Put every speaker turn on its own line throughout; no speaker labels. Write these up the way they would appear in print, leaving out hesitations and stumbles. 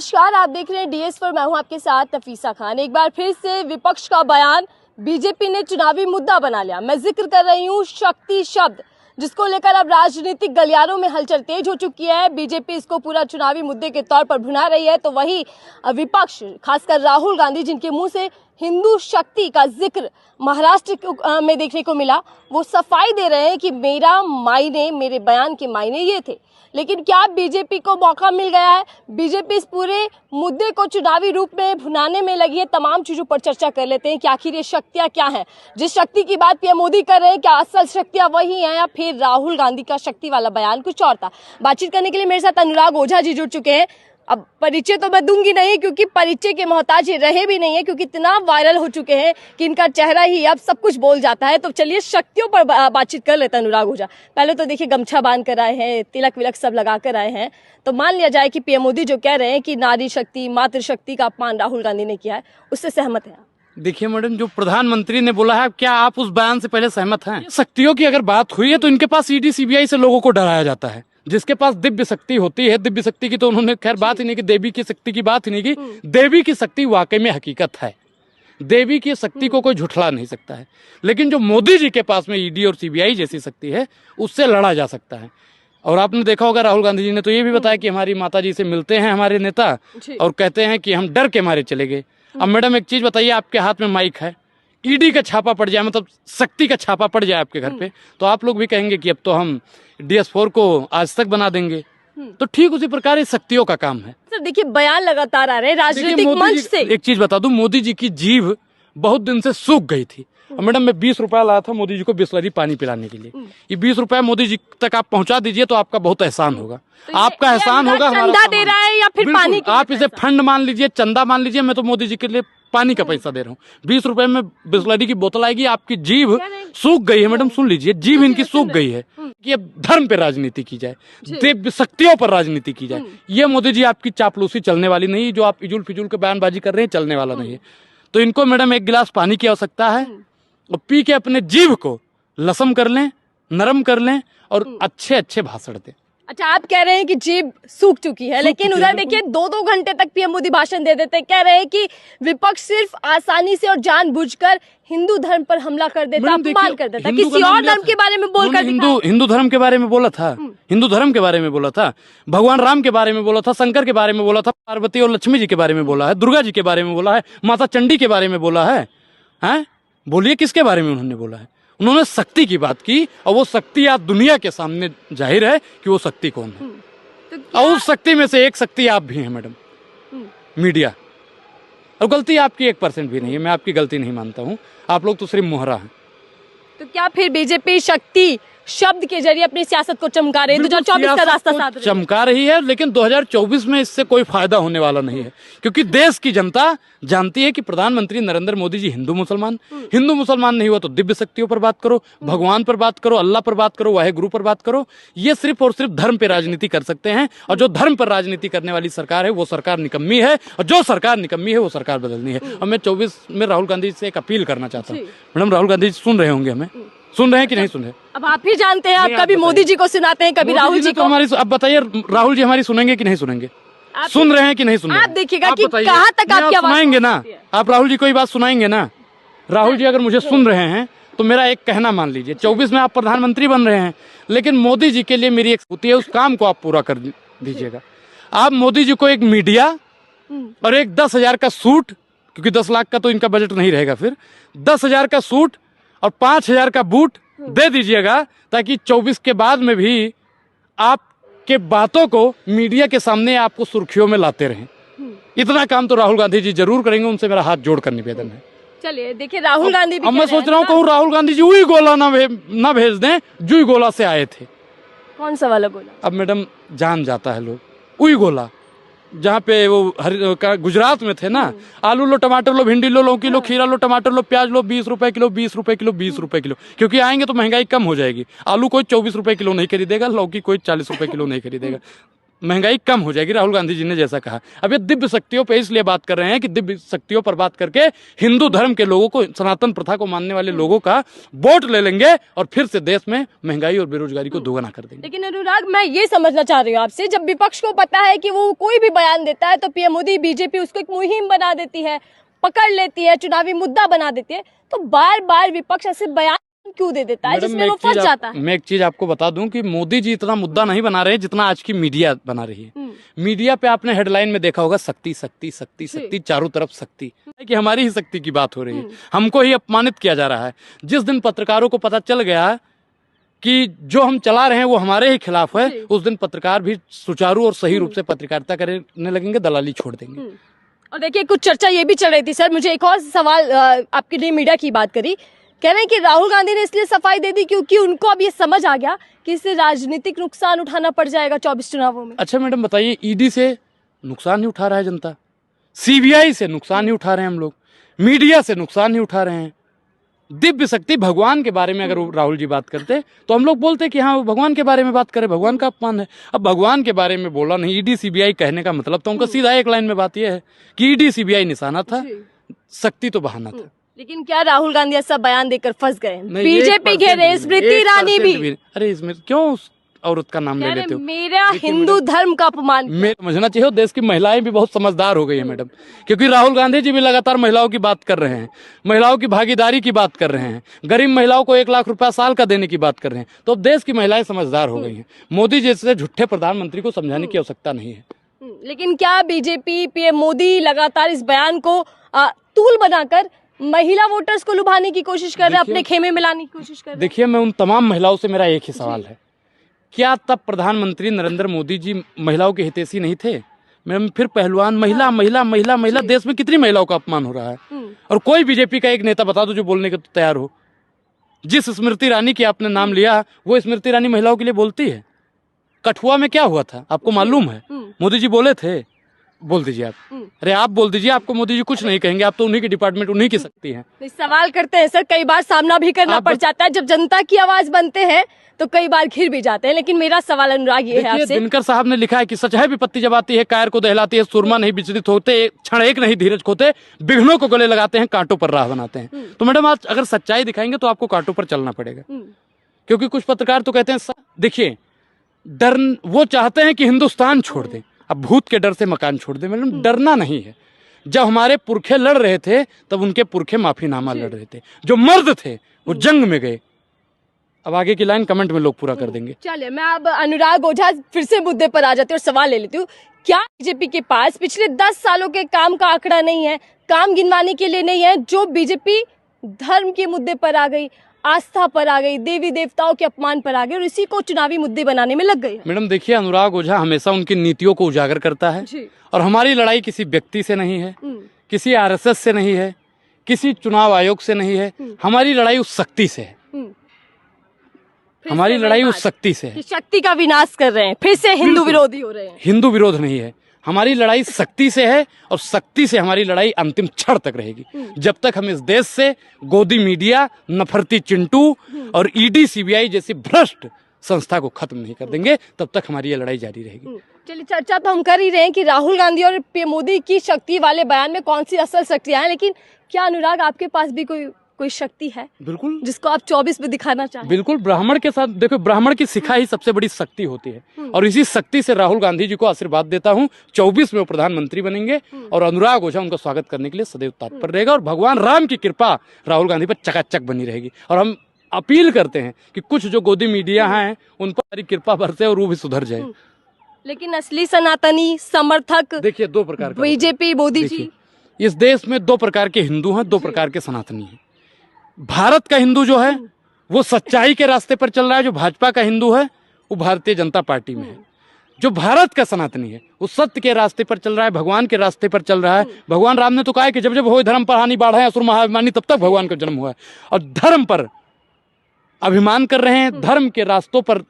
नमस्कार, आप देख रहे हैं DS4। मैं हूं आपके साथ नफीसा खान। एक बार फिर से विपक्ष का बयान बीजेपी ने चुनावी मुद्दा बना लिया। मैं जिक्र कर रही हूं शक्ति शब्द, जिसको लेकर अब राजनीतिक गलियारों में हलचल तेज हो चुकी है। बीजेपी इसको पूरा चुनावी मुद्दे के तौर पर भुना रही है, तो वही विपक्ष खासकर राहुल गांधी, जिनके मुंह से हिंदू शक्ति का जिक्र महाराष्ट्र में देखने को मिला, वो सफाई दे रहे हैं कि मेरे बयान के मायने ये थे। लेकिन क्या बीजेपी को मौका मिल गया है? बीजेपी इस पूरे मुद्दे को चुनावी रूप में भुनाने में लगी है। तमाम चीजों पर चर्चा कर लेते हैं कि आखिर ये शक्तियां क्या हैं। जिस शक्ति की बात पीएम मोदी कर रहे हैं, क्या असल शक्तियां वही हैं या फिर राहुल गांधी का शक्ति वाला बयान कुछ और था? बातचीत करने के लिए मेरे साथ अनुराग ओझा जी जुड़ चुके हैं। अब परिचय तो मैं दूंगी नहीं, क्योंकि परिचय के मोहताज रहे भी नहीं है, क्योंकि इतना वायरल हो चुके हैं कि इनका चेहरा ही अब सब कुछ बोल जाता है। तो चलिए शक्तियों पर बातचीत कर लेते हैं। अनुराग ओझा, पहले तो देखिए गमछा बांध कर आए हैं, तिलक विलक सब लगा कर आए हैं, तो मान लिया जाए कि पीएम मोदी जो कह रहे हैं कि नारी शक्ति मातृशक्ति का अपमान राहुल गांधी ने किया है, उससे सहमत है?
देखिए मैडम, जो प्रधानमंत्री ने बोला है, क्या आप उस बयान से पहले सहमत हैं? शक्तियों की अगर बात हुई है तो इनके पास ईडी सीबीआई से लोगों को डराया जाता है। जिसके पास दिव्य शक्ति होती है, दिव्य शक्ति की तो उन्होंने खैर बात ही नहीं की, देवी की शक्ति की बात ही नहीं की। देवी की शक्ति वाकई में हकीकत है, देवी की शक्ति को कोई झुठला नहीं सकता है। लेकिन जो मोदी जी के पास में ईडी और सीबीआई जैसी शक्ति है, उससे लड़ा जा सकता है। और आपने देखा होगा राहुल गांधी जी ने तो ये भी बताया कि हमारी माता जी से मिलते हैं हमारे नेता और कहते हैं कि हम डर के मारे चले गए। अब मैडम एक चीज बताइए, आपके हाथ में माइक है, ईडी का छापा पड़ जाए, मतलब शक्ति का छापा पड़ जाए आपके घर पे, तो आप लोग भी कहेंगे कि अब तो हम DS4 को आज तक बना देंगे। तो ठीक उसी प्रकार इस शक्तियों का काम है।
सर देखिए, बयान लगातार आ रहे हैं राजनीतिक मंच से।
एक चीज बता दूं, मोदी जी की जीभ बहुत दिन से सूख गई थी। और मैडम मैं 20 रुपया लाया था मोदी जी को बिस्लरी पानी पिलाने के लिए। ये 20 रुपया मोदी जी तक आप पहुंचा दीजिए तो आपका बहुत एहसान होगा।
तो
आपका एहसान होगा।
चंदा दे रहा है या फिर पानी की?
आप इसे फंड मान लीजिए, चंदा मान लीजिए, मैं तो मोदी जी के लिए पानी का पैसा दे रहा हूँ। 20 रुपए में बिस्लरी की बोतल आएगी। आपकी जीभ सूख गई है मैडम, सुन लीजिए, जीभ इनकी सूख गई है कि अब धर्म पे राजनीति की जाए, दिव्य शक्तियों पर राजनीति की जाए। ये मोदी जी आपकी चापलूसी चलने वाली नहीं, जो आप इजुल फिजुल के बयानबाजी कर रहे हैं, चलने वाला नहीं है। तो इनको मैडम एक गिलास पानी की आवश्यकता है और पी के अपने जीभ को लसम कर लें, नरम कर लें और अच्छे अच्छे भाषण दें।
अच्छा, आप कह रहे हैं कि जीभ सूख चुकी है, लेकिन उधर देखिए 2-2 घंटे तक पीएम मोदी भाषण दे देते हैं। कह रहे हैं कि विपक्ष सिर्फ आसानी से और जानबूझकर हिंदू धर्म पर हमला कर देता, अपमान कर देता। किसी और धर्म के बारे में बोलकर
हिंदू धर्म के बारे में बोला था, हिंदू धर्म के बारे में बोला था, भगवान राम के बारे में बोला था, शंकर के बारे में बोला था, पार्वती और लक्ष्मी जी के बारे में बोला है, दुर्गा जी के बारे में बोला है, माता चंडी के बारे में बोला है। बोलिए किसके बारे में उन्होंने बोला है? उन्होंने शक्ति की बात की, और वो शक्ति आज दुनिया के सामने जाहिर है कि वो शक्ति कौन है। तो और उस शक्ति में से एक शक्ति आप भी हैं मैडम, मीडिया। और गलती आपकी 1% भी नहीं है, मैं आपकी गलती नहीं मानता हूँ, आप लोग तो सिर्फ मोहरा हैं।
तो क्या फिर बीजेपी शक्ति शब्द के जरिए अपनी सियासत को चमका रही है? 2024 का रास्ता साध रही है,
चमका रही है, लेकिन 2024 में इससे कोई फायदा होने वाला नहीं है, क्योंकि देश की जनता जानती है कि प्रधानमंत्री नरेंद्र मोदी जी हिंदू मुसलमान नहीं हुआ तो दिव्य शक्तियों पर बात करो, भगवान पर बात करो, अल्लाह पर बात करो, वाहे गुरु पर बात करो। ये सिर्फ और सिर्फ धर्म पे राजनीति कर सकते हैं, और जो धर्म पर राजनीति करने वाली सरकार है वो सरकार निकम्मी है, और जो सरकार निकम्मी है वो सरकार बदलनी है। और मैं 24 में राहुल गांधी से एक अपील करना चाहता हूँ। मैडम राहुल गांधी सुन रहे होंगे, हमें सुन रहे हैं कि नहीं सुन रहे?
अब आप ही जानते हैं, आप कभी मोदी जी को सुनाते हैं, कभी राहुल जी को।
हमारी अब बताइए, राहुल जी हमारी सुनेंगे कि नहीं सुनेंगे? सुन रहे हैं कि नहीं सुन रहे?
आप देखिएगा कि कहाँ तक आपकी आवाज
सुनाएंगे ना। आप राहुल जी को ही बात सुनाएंगे ना। राहुल जी अगर मुझे सुन रहे हैं तो मेरा एक कहना मान लीजिए, 24 में आप प्रधानमंत्री बन रहे हैं, लेकिन मोदी जी के लिए मेरी एक होती है, उस काम को आप पूरा कर दीजिएगा। आप मोदी जी को एक मीडिया और एक 10,000 का सूट, क्योंकि 10 लाख का तो इनका बजट नहीं रहेगा, फिर 10,000 का सूट और 5,000 का बूट दे दीजिएगा, ताकि 24 के बाद में भी आपके बातों को मीडिया के सामने आपको सुर्खियों में लाते रहें। इतना काम तो राहुल गांधी जी जरूर करेंगे, उनसे मेरा हाथ जोड़कर निवेदन है।
चलिए देखिए, राहुल गांधी भी
अब मैं सोच रहा हूँ कहूँ राहुल गांधी जी उई गोला ना भेज दें, जुई गोला से आए थे।
कौन सा वाला गोला?
अब मैडम जान जाता है लोग, उई गोला, जहाँ पे वो गुजरात में थे ना, आलू लो, टमाटर लो, भिंडी लो, लौकी लो, खीरा लो, टमाटर लो, प्याज लो, 20 रुपए किलो, 20 रुपए किलो, 20 रुपए किलो, क्योंकि आएंगे तो महंगाई कम हो जाएगी। आलू कोई 24 रुपए किलो नहीं खरीदेगा, लौकी कोई 40 रुपए किलो नहीं खरीदेगा। महंगाई कम हो जाएगी, राहुल गांधी जी ने जैसा कहा। अब ये दिव्य शक्तियों पे इसलिए बात कर रहे हैं कि दिव्य शक्तियों पर बात करके हिंदू धर्म के लोगों को, सनातन प्रथा को मानने वाले लोगों का वोट ले लेंगे और फिर से देश में महंगाई और बेरोजगारी को दोगुना कर देंगे।
लेकिन अनुराग, मैं ये समझना चाह रही हूँ आपसे, जब विपक्ष को पता है कि वो कोई भी बयान देता है तो पीएम मोदी, बीजेपी उसको एक मुहिम बना देती है, पकड़ लेती है, चुनावी मुद्दा बना देती है, तो बार बार विपक्ष ऐसे बयान क्यों दे देता है जिसमें वो फंस जाता है?
मैं एक चीज आपको बता दूं कि मोदी जी इतना मुद्दा नहीं बना रहे हैं जितना आज की मीडिया बना रही है। मीडिया पे आपने हेडलाइन में देखा होगा, शक्ति शक्ति शक्ति शक्ति, चारों तरफ शक्ति, कि हमारी ही शक्ति की बात हो रही है, हमको ही अपमानित किया जा रहा है। जिस दिन पत्रकारों को पता चल गया कि जो हम चला रहे हैं वो हमारे ही खिलाफ है, उस दिन पत्रकार भी सुचारू और सही रूप से पत्रकारिता करने लगेंगे, दलाली छोड़ देंगे।
और देखिए, कुछ चर्चा ये भी चल रही थी सर, मुझे एक और सवाल, आपके लिए मीडिया की बात करी, कह रहे हैं कि राहुल गांधी ने इसलिए सफाई दे दी क्योंकि उनको अब ये समझ आ गया कि इससे राजनीतिक नुकसान उठाना पड़ जाएगा 24 चुनावों में।
अच्छा मैडम बताइए, ईडी से नुकसान नहीं उठा रहा है जनता, सीबीआई से नुकसान नहीं उठा रहे हैं हम लोग, मीडिया से नुकसान नहीं उठा रहे हैं। दिव्य शक्ति भगवान के बारे में अगर राहुल जी बात करते तो हम लोग बोलते कि हाँ, वो भगवान के बारे में बात करे, भगवान का अपमान है। अब भगवान के बारे में बोला नहीं, ईडी सीबीआई कहने का मतलब तो उनका सीधा एक लाइन में बात यह है कि ईडी सीबीआई निशाना था, शक्ति तो बहाना था।
लेकिन क्या राहुल गांधी ऐसा बयान देकर फंस गए? बीजेपी घेरे, स्मृति ईरानी भी।
अरे इसमें क्यों उस औरत का नाम ले लेते हो?
मेरा हिंदू धर्म का अपमान।
मैं समझना चाहिए, देश की महिलाएं भी बहुत समझदार हो गई है मैडम, क्योंकि राहुल गांधी जी भी लगातार महिलाओं की बात कर रहे हैं, महिलाओं की भागीदारी की बात कर रहे हैं, गरीब महिलाओं को 1 लाख रुपया साल का देने की बात कर रहे हैं। तो अब देश की महिलाएं समझदार हो गई हैं। मोदी जैसे झूठे प्रधानमंत्री को समझाने की आवश्यकता नहीं है।
लेकिन क्या बीजेपी, पीएम मोदी लगातार इस बयान को तूल बनाकर महिला वोटर्स को लुभाने की कोशिश कर रहे हैं, अपने खेमे में लाने की कोशिश कर रहे हैं?
देखिए, मैं उन तमाम महिलाओं से मेरा एक ही सवाल है, क्या तब प्रधानमंत्री नरेंद्र मोदी जी महिलाओं के हितैषी नहीं थे? मैम फिर पहलवान, महिला महिला महिला महिला, देश में कितनी महिलाओं का अपमान हो रहा है। और कोई बीजेपी का एक नेता बता दो जो बोलने के तो तैयार हो। जिस स्मृति ईरानी की आपने नाम लिया, वो स्मृति ईरानी महिलाओं के लिए बोलती है। कठुआ में क्या हुआ था आपको मालूम है? मोदी जी बोले थे, बोल दीजिए आप। अरे आप बोल दीजिए, आपको मोदी जी कुछ नहीं कहेंगे, आप तो उन्हीं की डिपार्टमेंट, उन्हीं की शक्ति है।
सवाल करते हैं सर, कई बार सामना भी करना पड़ जाता है, जब जनता की आवाज बनते हैं तो कई बार घिर भी जाते हैं। लेकिन मेरा सवाल अनुराग ये है आपसे,
दिनकर साहब ने लिखा है कि सच है विपत्ति जब आती है, कायर को दहलाती है, सुरमा नहीं विचलित होते, क्षण एक नहीं धीरज खोते, विघ्नों को गले लगाते हैं, कांटों पर राह बनाते हैं। तो मैडम आज अगर सच्चाई दिखाएंगे तो आपको कांटों पर चलना पड़ेगा, क्योंकि कुछ पत्रकार तो कहते हैं, देखिए डर, वो चाहते हैं कि हिंदुस्तान छोड़ दें, अब भूत के डर से मकान छोड़ दें। मैडम डरना नहीं है। जब हमारे पुरखे लड़ रहे थे तब उनके पुरखे माफीनामा लड़ रहे थे, जो मर्द थे वो जंग में गए। अब आगे की लाइन कमेंट में लोग पूरा कर देंगे।
चलिए, मैं अब अनुराग ओझा फिर से मुद्दे पर आ जाती हूँ और सवाल ले लेती हूँ। क्या बीजेपी के पास पिछले 10 सालों के काम का आंकड़ा नहीं है, काम गिनवाने के लिए नहीं है, जो बीजेपी धर्म के मुद्दे पर आ गई, आस्था पर आ गई, देवी देवताओं के अपमान पर आ गई और इसी को चुनावी मुद्दे बनाने में लग गई है?
मैडम देखिए, अनुराग ओझा हमेशा उनकी नीतियों को उजागर करता है और हमारी लड़ाई किसी व्यक्ति से नहीं है, किसी आरएसएस से नहीं है, किसी चुनाव आयोग से नहीं है, हमारी लड़ाई उस शक्ति से है। हमारी लड़ाई उस शक्ति से है।
शक्ति का विनाश कर रहे हैं, फिर से हिंदू विरोधी हो रहे हैं।
हिंदू विरोध नहीं है, हमारी लड़ाई शक्ति से है और शक्ति से हमारी लड़ाई अंतिम क्षण तक रहेगी। जब तक हम इस देश से गोदी मीडिया, नफरती चिंटू और ईडी सीबीआई जैसी भ्रष्ट संस्था को खत्म नहीं कर देंगे, तब तक हमारी ये लड़ाई जारी रहेगी।
चलिए, चर्चा तो हम कर ही रहे हैं कि राहुल गांधी और पीएम मोदी की शक्ति वाले बयान में कौन सी असल शक्तियां हैं, लेकिन क्या अनुराग आपके पास भी कोई शक्ति है?
बिल्कुल,
जिसको आप 24 में दिखाना चाहें?
बिल्कुल, ब्राह्मण के साथ देखो, ब्राह्मण की शिखा ही सबसे बड़ी शक्ति होती है और इसी शक्ति से राहुल गांधी जी को आशीर्वाद देता हूं। 24 में वो प्रधानमंत्री बनेंगे और अनुराग ओझा उनका स्वागत करने के लिए सदैव तत्पर रहेगा और भगवान राम की कृपा राहुल गांधी पर चकाचक बनी रहेगी। और हम अपील करते हैं कि कुछ जो गोदी मीडिया हैं उन पर हमारी कृपा बरसे और वो भी सुधर जाए।
लेकिन असली सनातनी समर्थक
देखिए 2 प्रकार का,
बीजेपी, मोदी जी।
इस देश में 2 प्रकार के हिंदू हैं, 2 प्रकार के सनातनी हैं। भारत का हिंदू जो है वो सच्चाई के रास्ते पर चल रहा है, जो भाजपा का हिंदू है वो भारतीय जनता पार्टी में है। जो भारत का सनातनी है वो सत्य के रास्ते पर चल रहा है, भगवान के रास्ते पर चल रहा है। भगवान राम ने तो कहा है कि जब जब हो धर्म पर हानि बाढ़े असुर महाभिमानी, तब तक भगवान का जन्म हुआ है। और धर्म पर अभिमान कर रहे हैं, धर्म के रास्तों पर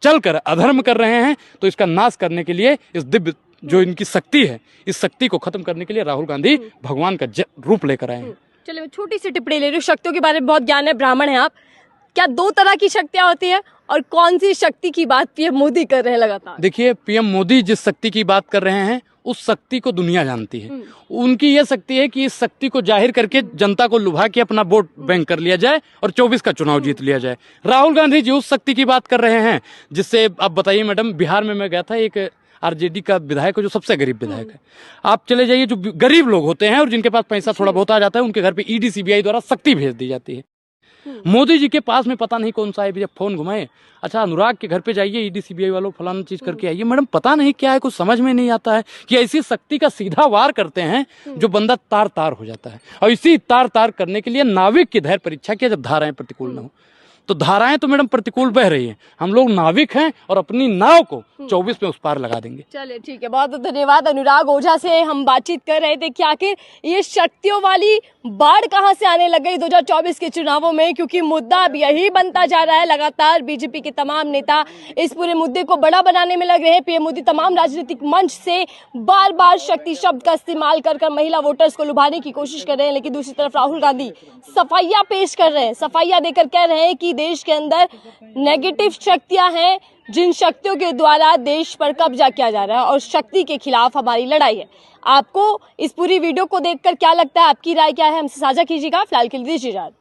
चलकर अधर्म कर रहे हैं, तो इसका नाश करने के लिए इस दिव्य जो इनकी शक्ति है, इस शक्ति को खत्म करने के लिए राहुल गांधी भगवान का रूप लेकर आए हैं।
चलिए, मैं छोटी सी टिप्पणी ले रही हूँ, शक्तियों के बारे में बहुत ज्ञान है, ब्राह्मण है आप। क्या दो तरह की शक्तियां होती है और कौन सी शक्ति की बात पीएम मोदी कर रहे हैं लगातार?
देखिए, पीएम मोदी जिस शक्ति की बात कर रहे हैं उस शक्ति को दुनिया जानती है। उनकी यह शक्ति है कि इस शक्ति को जाहिर करके जनता को लुभा के अपना वोट बैंक कर लिया जाए और 24 का चुनाव जीत लिया जाए। राहुल गांधी जी उस शक्ति की बात कर रहे हैं जिससे, आप बताइए मैडम, बिहार में मैं गया था, एक आरजेडी का विधायक है जो सबसे गरीब विधायक है। आप चले जाइए, जो गरीब लोग होते हैं और जिनके पास पैसा थोड़ा बहुत आ जाता है, उनके घर पे ईडी सीबीआई द्वारा शक्ति भेज दी जाती है। मोदी जी के पास में पता नहीं कौन सा है, जब फोन घुमाए, अच्छा अनुराग के घर पे जाइए, ईडी सीबीआई वालों फलाना चीज करके आइए। मैडम पता नहीं क्या है, कुछ समझ में नहीं आता है कि ऐसी शक्ति का सीधा वार करते हैं जो बंदा तार तार हो जाता है। और इसी तार तार करने के लिए नाविक की धैर्य परीक्षा किया जब धाराएं प्रतिकूल न हो। तो धाराएं तो मैडम प्रतिकूल बह रही हैं, हम लोग नाविक हैं और अपनी नाव को 24 में उस पार लगा देंगे।
चलिए ठीक है, बहुत बहुत धन्यवाद। अनुराग ओझा से हम बातचीत कर रहे थे कि आखिर ये शक्तियों वाली बाढ़ कहां से आने लग गई 2024 के चुनावों में, क्योंकि मुद्दा अब यही बनता जा रहा है। लगातार बीजेपी के तमाम नेता इस पूरे मुद्दे को बड़ा बनाने में लग रहे हैं। पीएम मोदी तमाम राजनीतिक मंच से बार बार शक्ति शब्द का इस्तेमाल कर महिला वोटर्स को लुभाने की कोशिश कर रहे हैं, लेकिन दूसरी तरफ राहुल गांधी सफाइया पेश कर रहे हैं, सफाइया देकर कह रहे हैं कि देश के अंदर नेगेटिव शक्तियां हैं जिन शक्तियों के द्वारा देश पर कब्जा किया जा रहा है और शक्ति के खिलाफ हमारी लड़ाई है। आपको इस पूरी वीडियो को देखकर क्या लगता है, आपकी राय क्या है, हमसे साझा कीजिएगा। फिलहाल के लिए दीजिए इजाजत।